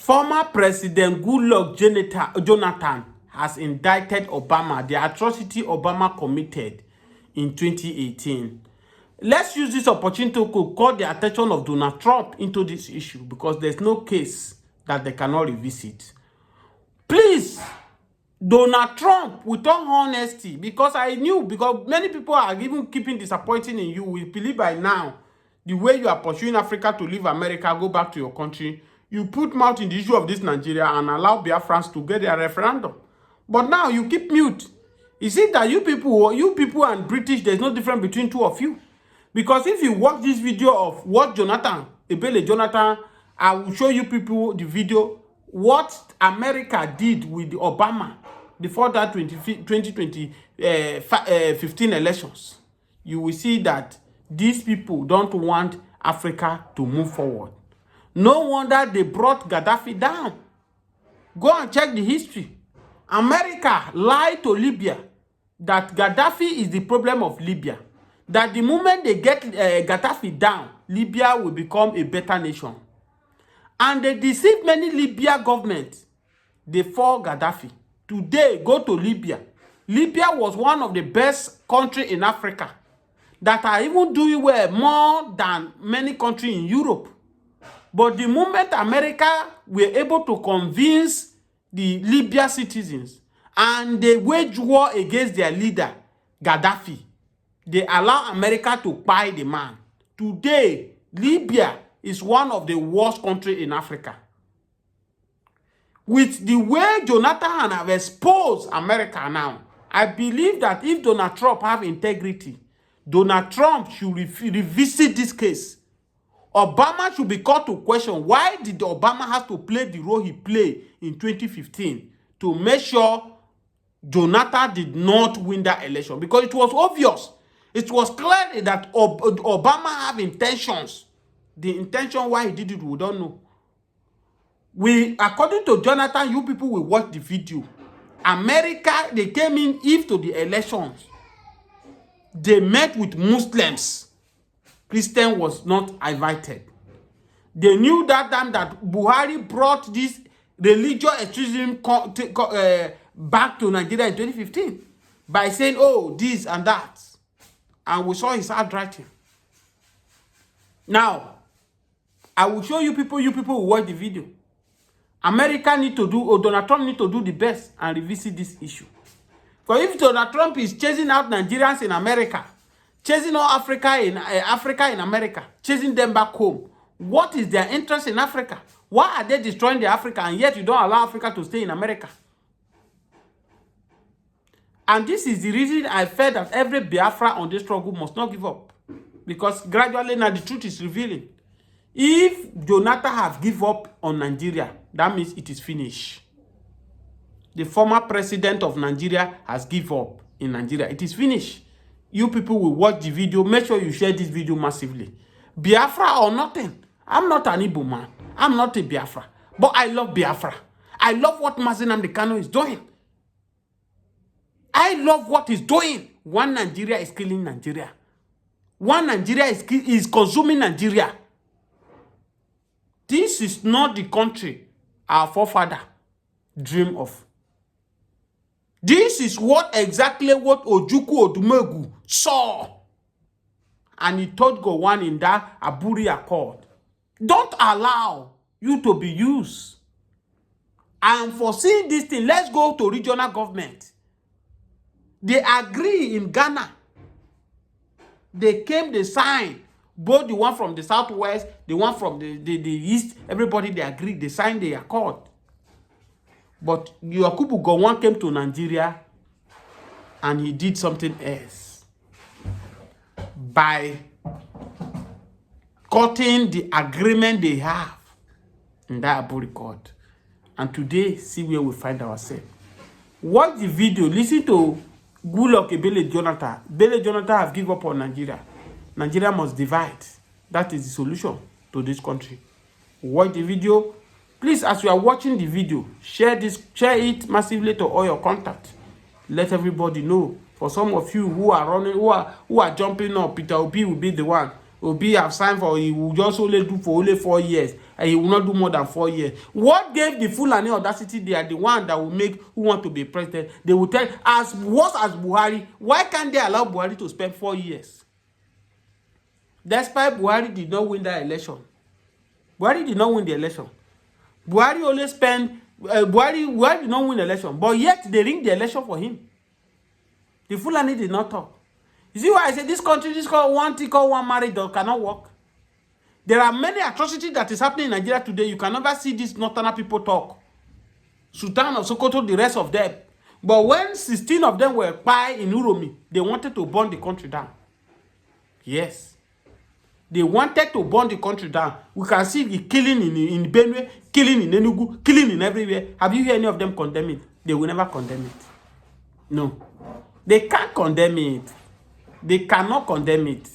Former President Goodluck Jonathan has indicted Obama, the atrocity Obama committed in 2018. Let's use this opportunity to call the attention of Donald Trump into this issue because there's no case that they cannot revisit. Please, Donald Trump, with all honesty, because I knew, because many people are even keeping disappointing in you. We believe by now, the way you are pursuing Africa to leave America, go back to your country, you put mouth in the issue of this Nigeria and allow Biafrans to get their referendum. But now you keep mute. Is it that you people and British, there's no difference between two of you? Because if you watch this video of what Ebele Jonathan, I will show you people the video, what America did with Obama before that 2015 elections. You will see that these people don't want Africa to move forward. No wonder they brought Gaddafi down. Go and check the history. America lied to Libya that Gaddafi is the problem of Libya. That the moment they get Gaddafi down, Libya will become a better nation. And they deceived many Libya governments. They fought Gaddafi. Today, go to Libya. Libya was one of the best countries in Africa that are even doing well more than many countries in Europe. But the moment America were able to convince the Libya citizens and they wage war against their leader, Gaddafi, they allow America to buy the man. Today, Libya is one of the worst countries in Africa. With the way Jonathan have exposed America now, I believe that if Donald Trump have integrity, Donald Trump should revisit this case. Obama should be called to question. Why did Obama have to play the role he played in 2015 to make sure Jonathan did not win that election? Because it was obvious. It was clear that Obama have intentions. The intention why he did it, we don't know. According to Jonathan, you people will watch the video. America, they came in if to the elections. They met with Muslims. Christian was not invited. They knew that time that Buhari brought this religious extremism back to Nigeria in 2015 by saying, oh, this and that. And we saw his handwriting. Now, I will show you people will watch the video. America need to do, or Donald Trump need to do the best and revisit this issue. Because if Donald Trump is chasing out Nigerians in America, chasing all Africa in America, chasing them back home, what is their interest in Africa? Why are they destroying the Africa and yet you don't allow Africa to stay in America? And this is the reason I felt that every Biafra on this struggle must not give up. Because gradually now the truth is revealing. If Jonathan have give up on Nigeria, that means it is finished. The former president of Nigeria has give up in Nigeria. It is finished. You people will watch the video. Make sure you share this video massively. Biafra or nothing. I'm not an Igbo man. I'm not a Biafra. But I love Biafra. I love what Mazi Nnamdi Kanu is doing. I love what he's doing. One Nigeria is killing Nigeria. One Nigeria is consuming Nigeria. This is not the country our forefather dreamed of. This is exactly what Ojukwu Odumegwu saw. And he told Gowon in that Aburi Accord. Don't allow you to be used. And for seeing this thing, let's go to regional government. They agree in Ghana. They came, they signed. Both the one from the southwest, the one from the east, everybody, they agreed. They signed the accord. But Yakubu Gowon came to Nigeria and he did something else. By cutting the agreement they have in that Aburi court. And today, see where we find ourselves. Watch the video. Listen to Goodluck Ebele Jonathan. Ebele Jonathan have given up on Nigeria. Nigeria must divide. That is the solution to this country. Watch the video. Please, as you are watching the video, share it massively to all your contacts. Let everybody know. For some of you who are running, who are jumping up, Peter Obi will be the one. Obi have signed for, he will just only do for only 4 years, and he will not do more than 4 years. What gave the Fulani audacity? They are the one that will make who want to be president. They will tell, as worse as Buhari, why can't they allow Buhari to spend 4 years? Despite Buhari did not win that election. Buhari did not win the election. Buhari only spent, Buhari did not win the election, but yet they ring the election for him. The Fulani did not talk. You see why I say this country, this called one marriage that cannot work? There are many atrocities that is happening in Nigeria today. You can never see these northern people talk. Sultan of Sokoto, the rest of them. But when 16 of them were pie in Uromi, they wanted to burn the country down. Yes. They wanted to burn the country down. We can see the killing in Benue, killing in Enugu, killing in everywhere. Have you heard any of them condemn it? They will never condemn it. No. They can't condemn it. They cannot condemn it.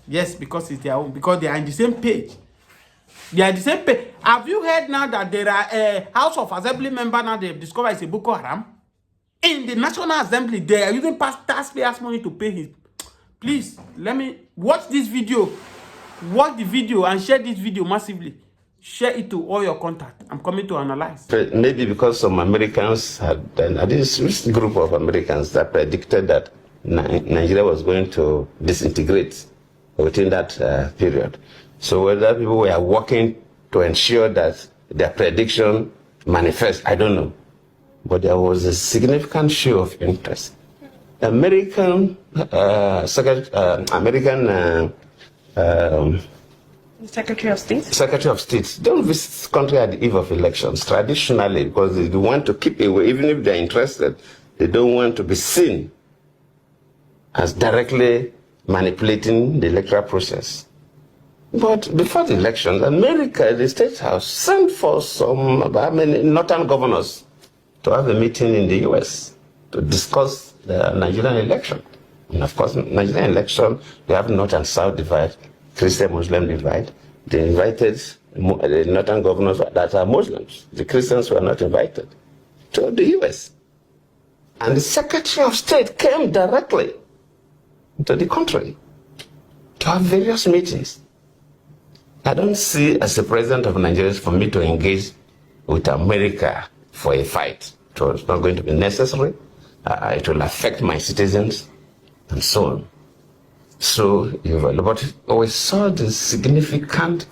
Yes, because it's their own. Because they are in the same page. They are the same page. Have you heard now that there are a House of Assembly member now they've discovered it's a Boko Haram? In the National Assembly, they are using taxpayers' money to pay his. Please, let me watch this video. Watch the video and share this video massively. Share it to all your contacts. I'm coming to analyze. Maybe because some Americans had, this group of Americans that predicted that Nigeria was going to disintegrate within that period. So whether people were working to ensure that their prediction manifests, I don't know. But there was a significant show of interest. American Secretary of State? Secretary of State don't visit country at the eve of elections, traditionally, because they want to keep away, even if they're interested, they don't want to be seen as directly manipulating the electoral process. But before the elections, America, the State House, sent for some northern governors to have a meeting in the US to discuss the Nigerian election. And of course, Nigerian election, they have North and South divide, Christian-Muslim divide. They invited the northern governors that are Muslims. The Christians were not invited to the US. And the Secretary of State came directly to the country to have various meetings. I don't see as the president of Nigeria for me to engage with America for a fight. So it's not going to be necessary. It will affect my citizens and so on. So, but we saw the significant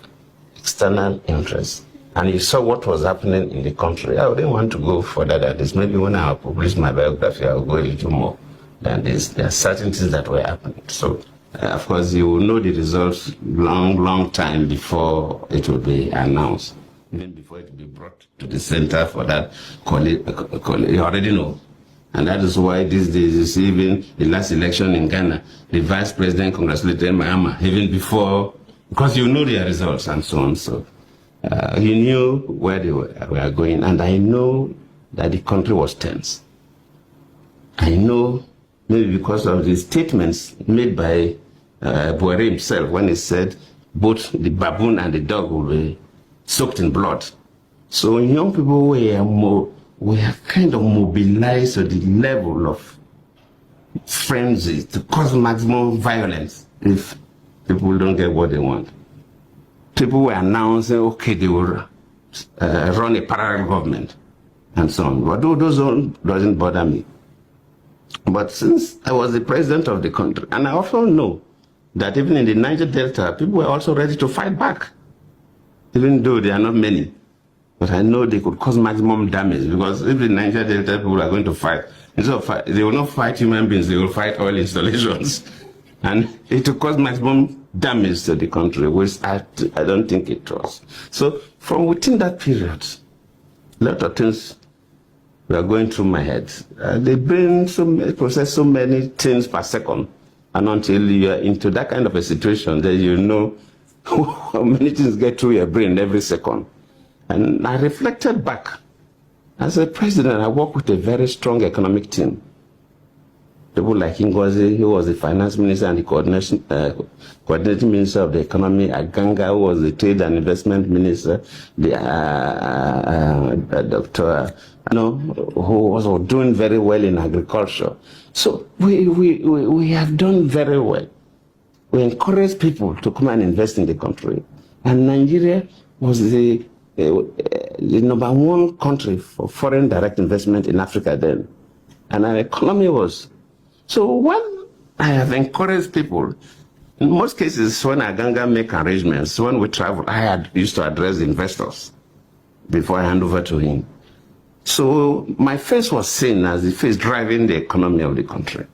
external interest, and you saw what was happening in the country. I wouldn't want to go further than this. Maybe when I publish my biography, I'll go a little more than this. There are certain things that were happening. So, of course, you will know the results long time before it will be announced, even before it will be brought to the center for that. You already know. And that is why these days, you see, even the last election in Ghana, the vice president congratulated Mahama, even before, because you know their results and so on. So he knew where they were going, and I know that the country was tense. I know, maybe because of the statements made by Buhari himself when he said both the baboon and the dog will be soaked in blood. So young people we have kind of mobilized to the level of frenzy to cause maximum violence if people don't get what they want. People were announcing, okay, they will run a parallel government and so on. But those doesn't bother me. But since I was the president of the country, and I also know that even in the Niger Delta, people were also ready to fight back, even though there are not many. But I know they could cause maximum damage, because if the Niger Delta people are going to fight, instead of fight, they will not fight human beings, they will fight oil installations. And it will cause maximum damage to the country, which I don't think it was. So from within that period, a lot of things were going through my head. They process so many things per second. And until you are into that kind of a situation, then you know how many things get through your brain every second. And I reflected back. As a president, I worked with a very strong economic team. People like Ngozi, who was the finance minister and the coordinating minister of the economy, Aganga, who was the trade and investment minister, the Dr. who was doing very well in agriculture. So we have done very well. we encouraged people to come and invest in the country. And Nigeria was the number one country for foreign direct investment in Africa then. And our economy was. So when I have encouraged people, in most cases, when Aganga make arrangements, when we travel, I had used to address the investors before I hand over to him. So my face was seen as the face driving the economy of the country.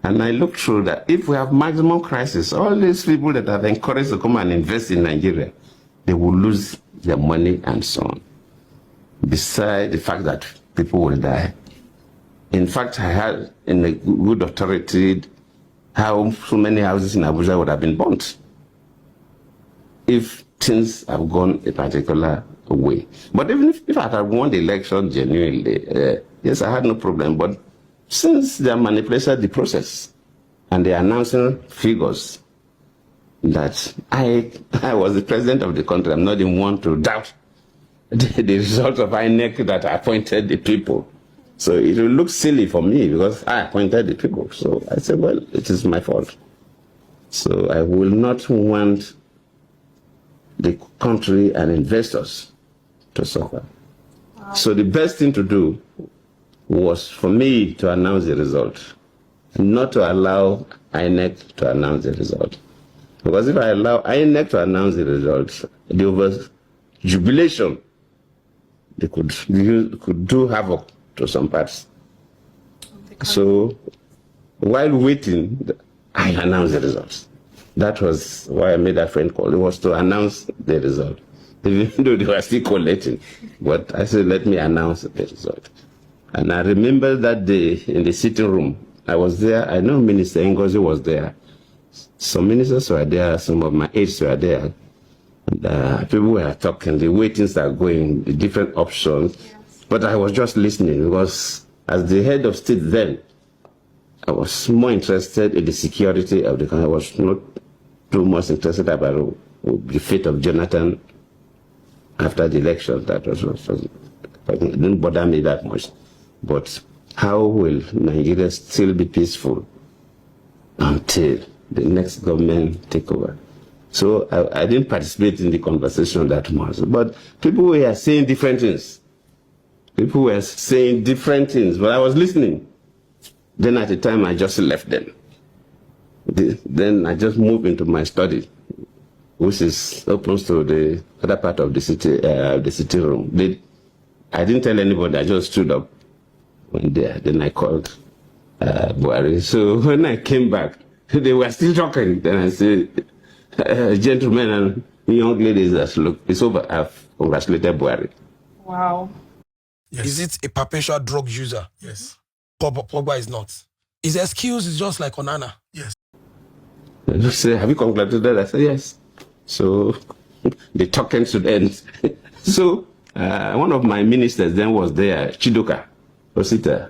And I looked through that if we have maximum crisis, all these people that have encouraged to come and invest in Nigeria, they will lose their money and so on. Besides the fact that people will die. In fact, I had in a good authority how so many houses in Abuja would have been burnt if things have gone a particular way. But even if I had won the election genuinely, yes, I had no problem. But since they manipulated the process and they are announcing figures that I was the president of the country, I'm not the one to doubt the result of INEC that appointed the people. So it will look silly for me because I appointed the people. So I said, well, it is my fault. So I will not want the country and investors to suffer. Wow. So the best thing to do was for me to announce the result, not to allow INEC to announce the result. Because if I allow INEC to announce the result, the over jubilation, they could do havoc to some parts. So while waiting, I announced the results. That was why I made that friend call. It was to announce the result, even though they were still collating. But I said, let me announce the result. And I remember that day in the sitting room, I was there. I know Minister Ngozi was there. Some ministers were there. Some of my aides were there. And, people were talking. The waitings are going, the different options. Yes. But I was just listening because as the head of state then, I was more interested in the security of the country. I was not too much interested about the fate of Jonathan after the election. That it didn't bother me that much. But how will Nigeria still be peaceful until the next government take over? So I didn't participate in the conversation that much. But people were saying different things. People were saying different things, but I was listening. Then at the time, I just left them. Then I just moved into my study, which is open to the other part of the city room. I didn't tell anybody. I just stood up. Went there. Then I called Buhari. So when I came back, they were still talking. Then I said, gentlemen and young ladies, look, it's over. I've congratulated Buhari. Wow. Yes. Is it a perpetual drug user? Yes. Pogba is not. His excuse is just like Onana. Yes. They just say, have you congratulated? I said, yes. So the talking should end. So one of my ministers then was there, Chidoka Osita.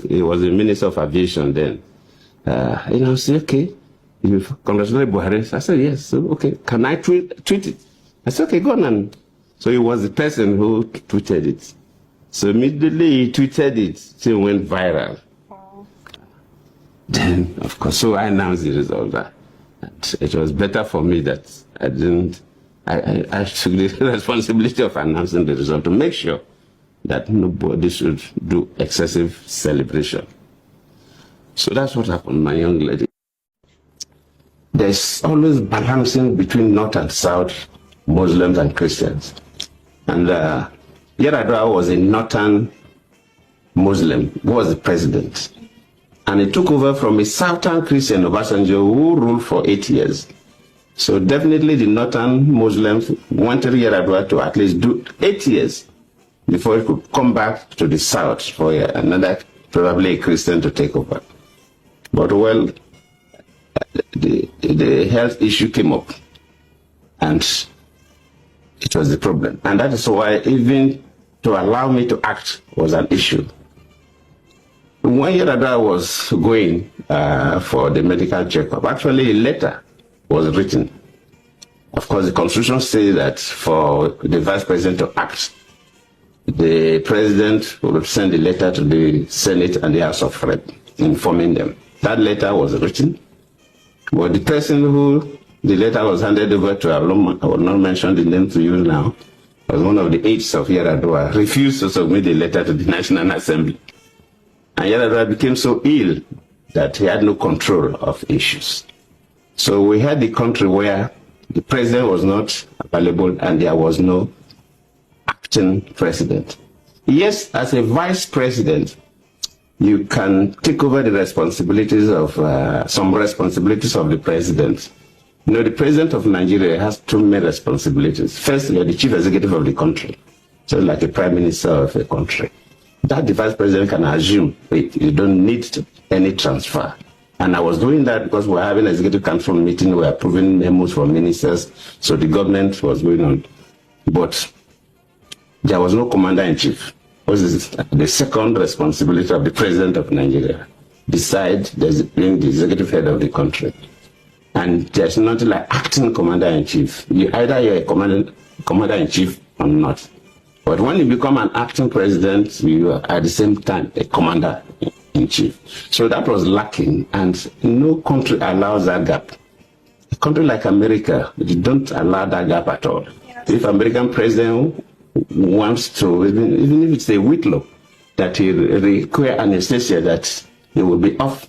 He was the Minister of Aviation then. I said, okay, you congratulated Buhari? I said, yes. So, okay, can I tweet it? I said, okay, go on. And so he was the person who tweeted it. So immediately he tweeted it, it went viral. Oh. Then, of course, so I announced the result. And it was better for me that I took the responsibility of announcing the result to make sure that nobody should do excessive celebration. So that's what happened, my young lady. There's always balancing between North and South, Muslims and Christians. And Yar'Adua was a northern Muslim who was the president. And he took over from a southern Christian, Obasanjo, who ruled for 8 years. So definitely the northern Muslims wanted Yar'Adua to at least do 8 years before he could come back to the south for another, probably a Christian, to take over. But well, the health issue came up. And it was the problem. And that is why even to allow me to act was an issue. When Yar'Adua was going for the medical checkup, actually a letter was written. Of course, the Constitution says that for the Vice President to act, the President will send a letter to the Senate and the House of Reps, informing them. That letter was written, But the person who the letter was handed over to, I will not mention the name to you now, was one of the aides of Yar'Adua, refused to submit the letter to the National Assembly. And Yar'Adua became so ill that he had no control of issues. So we had the country where the president was not available and there was no acting president. Yes, as a vice president, you can take over the responsibilities of some responsibilities of the president. You know, the president of Nigeria has two main responsibilities. First, you're the chief executive of the country, so like a prime minister of a country. That the vice president can assume you don't need any transfer. And I was doing that because we're having an executive council meeting, we're approving memos for ministers, so the government was going on. But there was no commander-in-chief. This is the second responsibility of the president of Nigeria, besides being the executive head of the country. And there's nothing like acting commander-in-chief. Either you're a commander-in-chief or not. But when you become an acting president, you are at the same time a commander-in-chief. So that was lacking, and no country allows that gap. A country like America, they don't allow that gap at all. Yes. If American president wants to, even if it's a whitlow, that he require anesthesia, that he will be off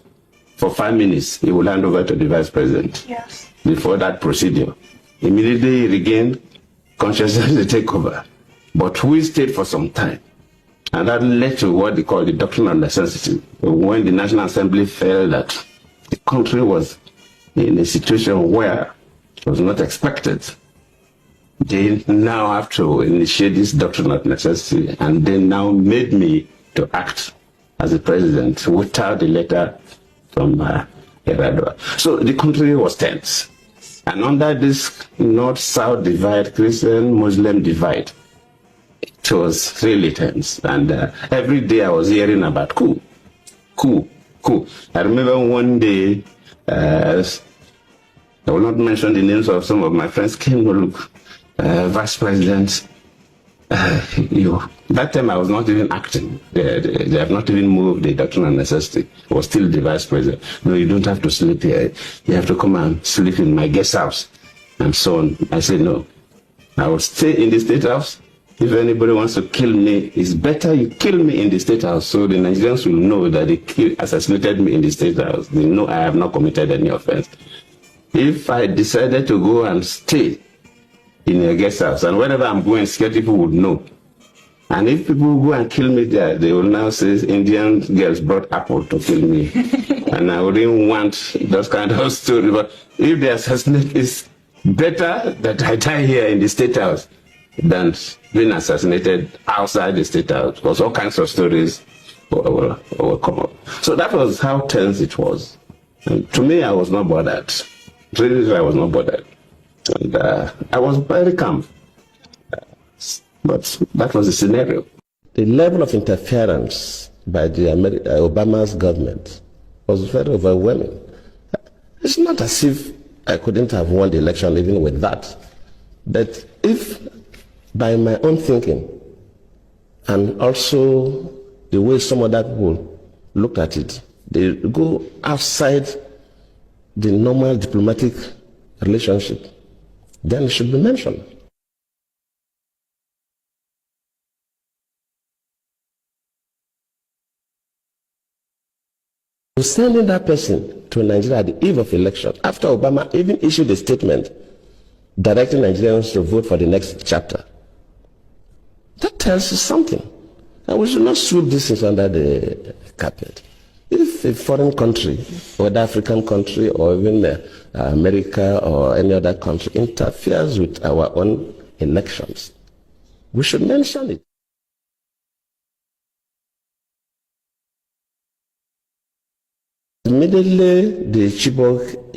for 5 minutes, he will hand over to the vice president. Yes. Before that procedure. Immediately he regained consciousness to take over. But we stayed for some time. And that led to what they call the doctrine of necessity. When the National Assembly felt that the country was in a situation where it was not expected, they now have to initiate this doctrine of necessity, and they now made me to act as a president without the letter from Yar'Adua. So the country was tense. And under this North-South divide, Christian-Muslim divide, it was really tense. And every day I was hearing about coup. I remember one day, I will not mention the names of some of my friends, came to look, Vice President, that time I was not even acting. They have not even moved the doctrine of necessity. I was still the Vice President. No, you don't have to sleep here. You have to come and sleep in my guest house, and so on. I said, no, I will stay in the State House. If anybody wants to kill me, it's better you kill me in the State House, so the Nigerians will know that they assassinated me in the State House. They know I have not committed any offense. If I decided to go and stay in a guest house, and whenever I'm going, scared people would know. And if people go and kill me there, they will now say Indian girls brought apple to kill me. And I wouldn't want those kind of stories. But if they assassinate, it's better that I die here in the State House than being assassinated outside the State House, because all kinds of stories will come up. So that was how tense it was. And to me, I was not bothered. Really, I was not bothered. And I was very calm. But that was the scenario. The level of interference by the Obama's government was very overwhelming. It's not as if I couldn't have won the election even with that. But if by my own thinking and also the way some other people look at it, they go outside the normal diplomatic relationship, then it should be mentioned. Sending that person to Nigeria at the eve of election, after Obama even issued a statement directing Nigerians to vote for the next chapter, that tells you something. And we should not sweep these things under the carpet. If a foreign country, whether African country or even America or any other country, interferes with our own elections, we should mention it. Immediately, the Chibok